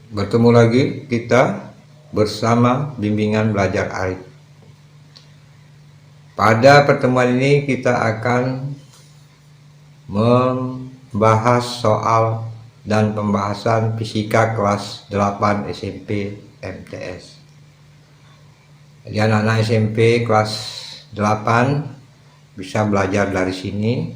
Bertemu lagi kita bersama bimbingan belajar Arif. Pada pertemuan ini kita akan membahas soal dan pembahasan fisika kelas 8 SMP MTS. Jadi anak-anak SMP kelas 8 bisa belajar dari sini,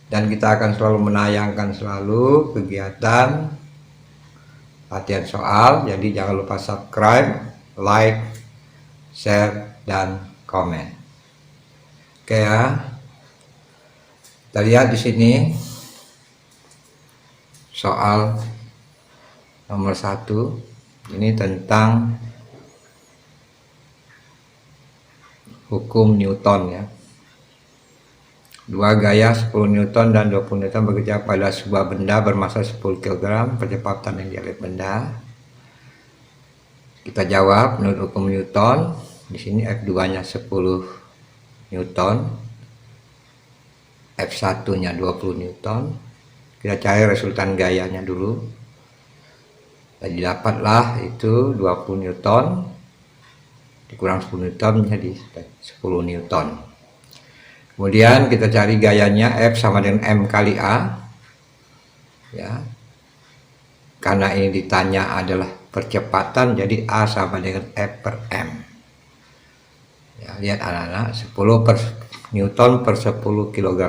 dan kita akan selalu menayangkan kegiatan latihan soal. Jadi jangan lupa subscribe, like, share, dan komen. Oke ya. Kita lihat di sini soal nomor 1. Ini tentang hukum Newton ya. Dua gaya 10 Newton dan 20 Newton bekerja pada sebuah benda bermassa 10 kg, percepatan yang dialih benda. Kita jawab menurut hukum Newton. Di sini F2-nya 10 Newton, F1-nya 20 Newton. Kita cari resultan gayanya dulu. Jadi dapatlah itu 20 Newton dikurang 10 Newton menjadi 10 Newton. Kemudian kita cari gayanya, F sama dengan M kali A ya. Karena ini ditanya adalah percepatan, jadi A sama dengan F per M ya. Lihat anak-anak, 10 per Newton per 10 kg.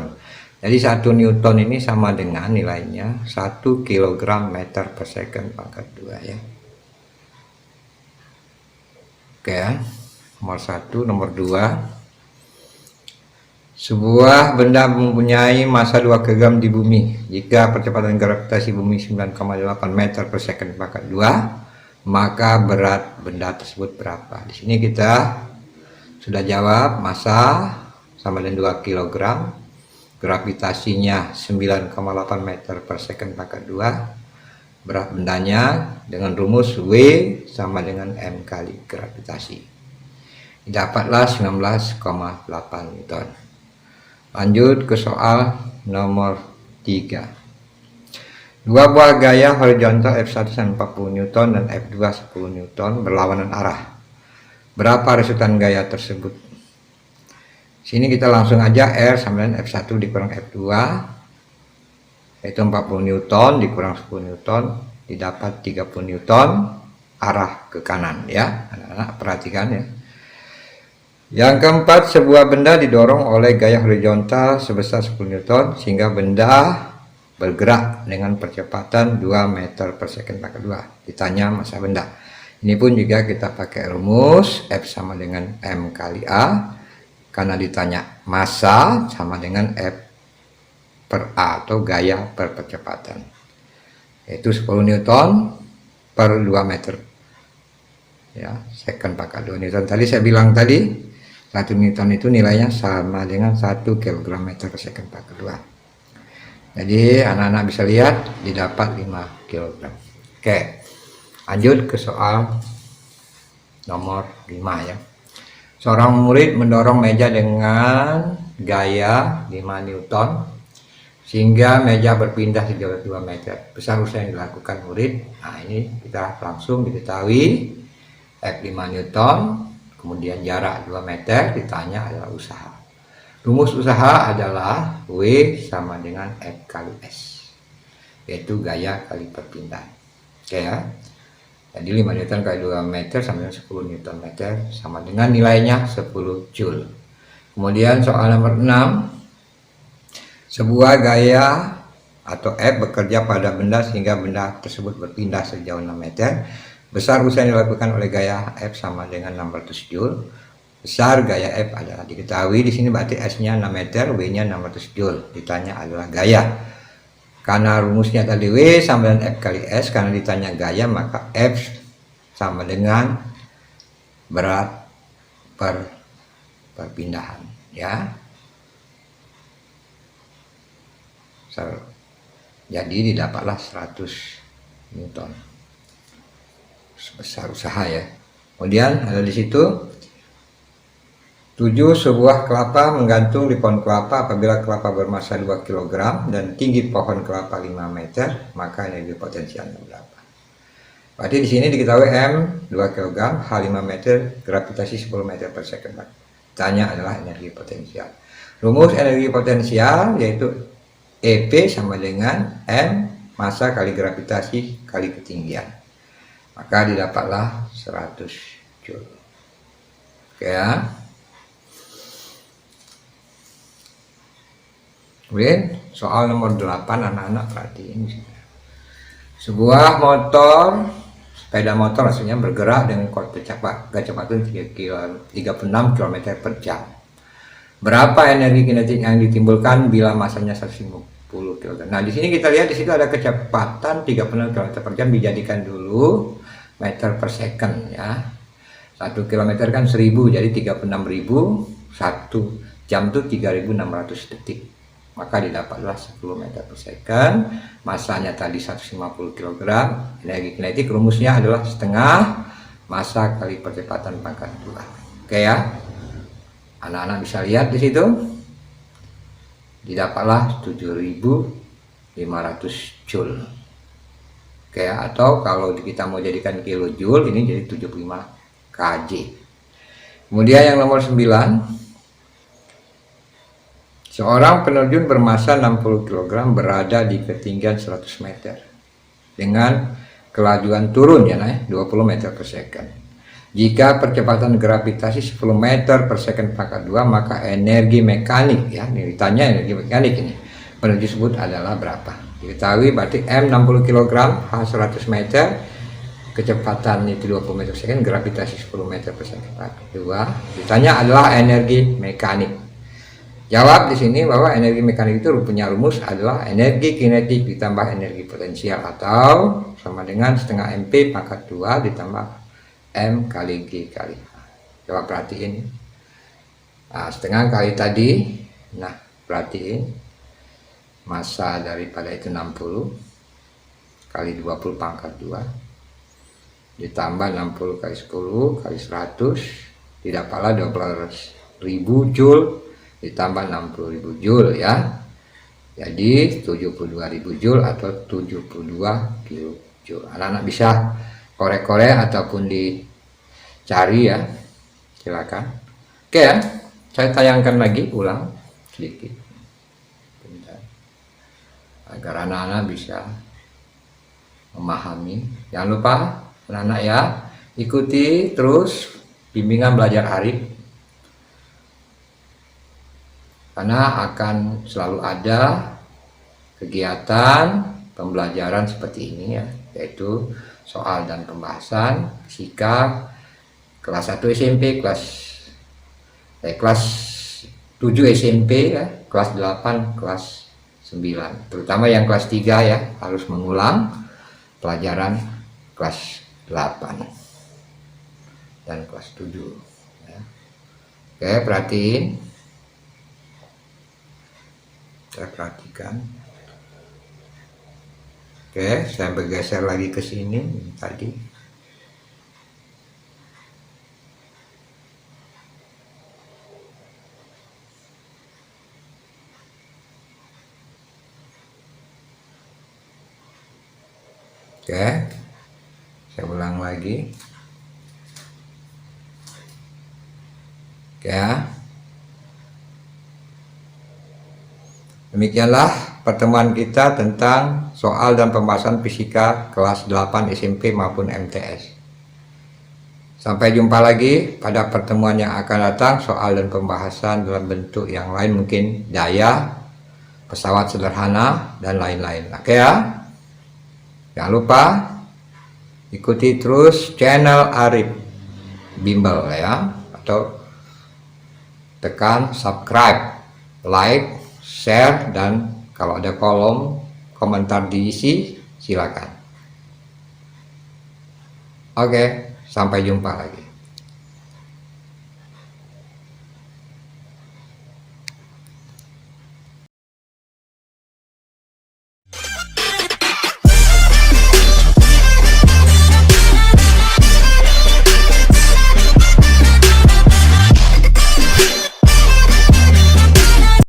Jadi 1 Newton ini sama dengan nilainya 1 kg meter per second pangkat 2 ya. Oke ya. Nomor 1. Nomor 2, sebuah benda mempunyai massa 2 kg di bumi. Jika percepatan gravitasi bumi 9,8 meter per second pangkat 2, maka berat benda tersebut berapa? Di sini kita sudah jawab, massa sama dengan 2 kg, gravitasinya 9,8 meter per second pangkat 2, berat bendanya dengan rumus W sama dengan M kali gravitasi. Dapatlah 19,8 Newton. Lanjut ke soal nomor 3. Dua buah gaya horizontal F1 40 Newton dan F2 10 Newton berlawanan arah. Berapa resultan gaya tersebut? Sini kita langsung aja, R sama dengan F1 dikurang F2, yaitu 40 Newton dikurang 10 Newton, didapat 30 Newton arah ke kanan ya. Anak-anak perhatikan ya. Yang keempat, sebuah benda didorong oleh gaya horizontal sebesar 10 Newton sehingga benda bergerak dengan percepatan 2 meter per second pangkat 2. Ditanya massa benda. Ini pun juga kita pakai rumus F sama dengan M kali A, karena ditanya massa sama dengan F per A atau gaya per percepatan, yaitu 10 Newton per 2 meter ya, second pangkat 2 Newton. Tadi saya bilang tadi 1 Newton itu nilainya sama dengan 1 kg meter per second pangkat 2. Jadi anak-anak bisa lihat didapat 5 kg. Oke, lanjut ke soal nomor 5 ya. Seorang murid mendorong meja dengan gaya 5 Newton sehingga meja berpindah sejauh 2 meter. Besar usaha yang dilakukan murid. Nah, ini kita langsung diketahui F5 Newton, kemudian jarak 2 meter, ditanya adalah usaha. Rumus usaha adalah W sama dengan F kali S, yaitu gaya kali perpindahan. Oke ya. Jadi 5 Newton kali 2 meter sama dengan 10 Newton meter, sama dengan nilainya 10 Joule. Kemudian soal nomor 6. Sebuah gaya atau F bekerja pada benda sehingga benda tersebut berpindah sejauh 6 meter. Besar usaha yang dilakukan oleh gaya F sama dengan 600 Joule. Besar gaya F adalah diketahui. Di sini berarti S-nya 6 meter, W-nya 600 Joule. Ditanya adalah gaya. Karena rumusnya tadi W sama dengan F kali S, karena ditanya gaya maka F sama dengan berat per perpindahan ya. Jadi didapatlah 100 Newton. Besar usaha ya. Kemudian ada di situ 7. Sebuah kelapa menggantung di pohon kelapa. Apabila kelapa bermassa 2 kg dan tinggi pohon kelapa 5 meter, maka energi potensialnya berapa? Berarti di sini diketahui M 2 kg, H 5 meter, gravitasi 10 meter per second. Tanya adalah energi potensial. Rumus energi potensial yaitu EP sama dengan M massa kali gravitasi kali ketinggian. Maka didapatlah 100 Joule. Oke ya. Kemudian soal nomor 8, anak-anak perhatiin. Sebuah motor, sepeda motor maksudnya, bergerak dengan kecepatan 36 km per jam. Berapa energi kinetik yang ditimbulkan bila masanya 150 kg? Nah, di sini kita lihat di situ ada kecepatan 36 km per jam, dijadikan dulu meter per second ya. 1 km kan 1000, jadi 36.000, 1 jam itu 3600 detik. Maka didapatlah 10 meter per second, masanya tadi 150 kg, energi kinetik rumusnya adalah setengah massa kali percepatan pangkat 2. Oke ya, anak-anak bisa lihat di situ, didapatlah 7.500 Joule. Oke ya, atau kalau kita mau jadikan kilojoule, ini jadi 75 kJ. Kemudian yang nomor 9, seorang penerjun bermasa 60 kg berada di ketinggian 100 meter dengan kelajuan turun ya 20 meter per second. Jika percepatan gravitasi 10 meter per second pangkat 2, maka energi mekanik ya, ini ditanya energi mekanik ini penerjun tersebut adalah berapa? Diketahui berarti M 60 kg, H 100 meter, kecepatan itu 20 meter per second, gravitasi 10 meter per second pangkat 2. Ditanya adalah energi mekanik. Jawab di sini bahwa energi mekanik itu punya rumus adalah energi kinetik ditambah energi potensial atau sama dengan setengah MP pangkat 2 ditambah M kali G kali H. Coba perhatiin. Nah, setengah kali tadi. Nah, perhatiin. Massa daripada itu 60 kali 20 pangkat 2 ditambah 60 kali 10 kali 100 didapatlah 12.000 Joule ditambah 60.000 Joule ya, jadi 72.000 Joule atau 72 kilojoule. Anak-anak bisa korek-korek ataupun dicari ya, silakan. Oke ya, saya tayangkan lagi ulang sedikit bentar, agar anak-anak bisa memahami. Jangan lupa anak-anak ya, ikuti terus bimbingan belajar Arif, karena akan selalu ada kegiatan pembelajaran seperti ini ya, yaitu soal dan pembahasan fisika kelas 1 SMP, kelas 7 SMP ya, kelas 8, kelas 9, terutama yang kelas 3 ya, harus mengulang pelajaran kelas 8 dan kelas 7 ya. Oke, perhatiin. Saya perhatikan. Oke, saya bergeser lagi ke sini tadi. Oke, saya ulang lagi. Oke ya. Demikianlah pertemuan kita tentang soal dan pembahasan fisika kelas 8 SMP maupun MTS. Sampai jumpa lagi pada pertemuan yang akan datang, soal dan pembahasan dalam bentuk yang lain, mungkin daya, pesawat sederhana, dan lain-lain. Oke ya. Jangan lupa ikuti terus channel Arif Bimbel ya, atau tekan subscribe, like, share, dan kalau ada kolom komentar diisi silakan. Oke, sampai jumpa lagi.